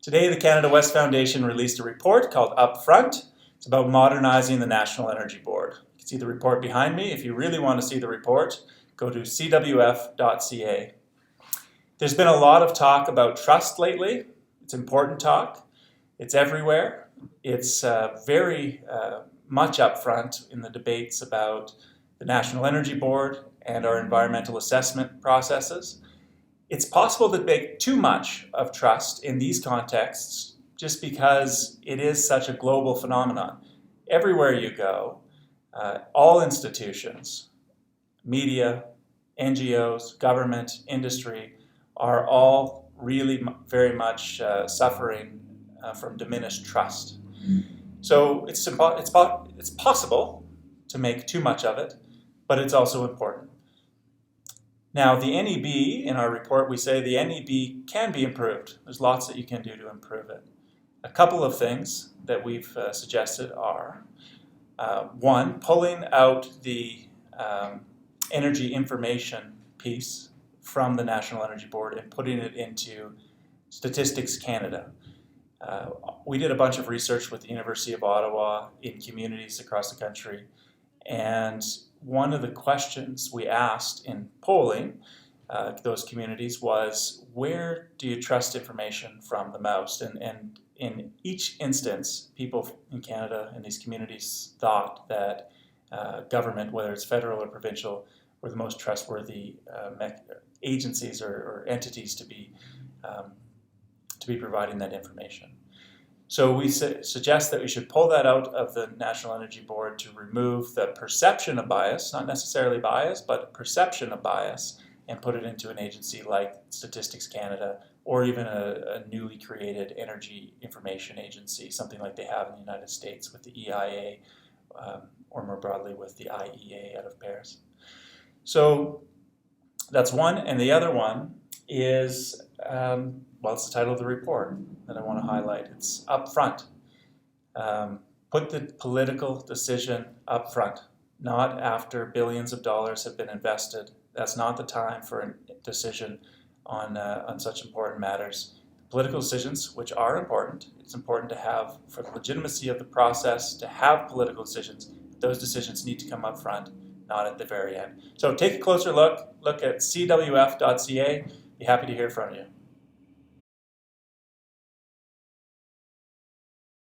Today, the Canada West Foundation released a report called Upfront. It's about modernizing the National Energy Board. You can see the report behind me. If you really want to see the report, go to cwf.ca. There's been a lot of talk about trust lately. It's important talk. It's everywhere. It's very much upfront in the debates about the National Energy Board and our environmental assessment processes. It's possible to make too much of trust in these contexts just because it is such a global phenomenon. Everywhere you go, all institutions, media, NGOs, government, industry are all really very much suffering from diminished trust. So it's possible to make too much of it, but it's also important. Now, the NEB, in our report, we say the NEB can be improved. There's lots that you can do to improve it. A couple of things that we've suggested are, one, pulling out the energy information piece from the National Energy Board and putting it into Statistics Canada. We did a bunch of research with the University of Ottawa in communities across the country, and one of the questions we asked in polling those communities was, where do you trust information from the most? And in each instance, people in Canada in these communities thought that government, whether it's federal or provincial, were the most trustworthy agencies or entities to be providing that information. So we suggest that we should pull that out of the National Energy Board to remove the perception of bias, not necessarily bias, but perception of bias, and put it into an agency like Statistics Canada, or even a newly created energy information agency, something like they have in the United States with the EIA, or more broadly with the IEA out of Paris. So that's one, and the other one is, well, it's the title of the report that I want to highlight. It's upfront. Put the political decision up front, not after billions of dollars have been invested. That's not the time for a decision on such important matters. Political decisions, which are important, it's important to have, for the legitimacy of the process, to have political decisions. Those decisions need to come up front, not at the very end. So take a closer look at cwf.ca. Be happy to hear from you.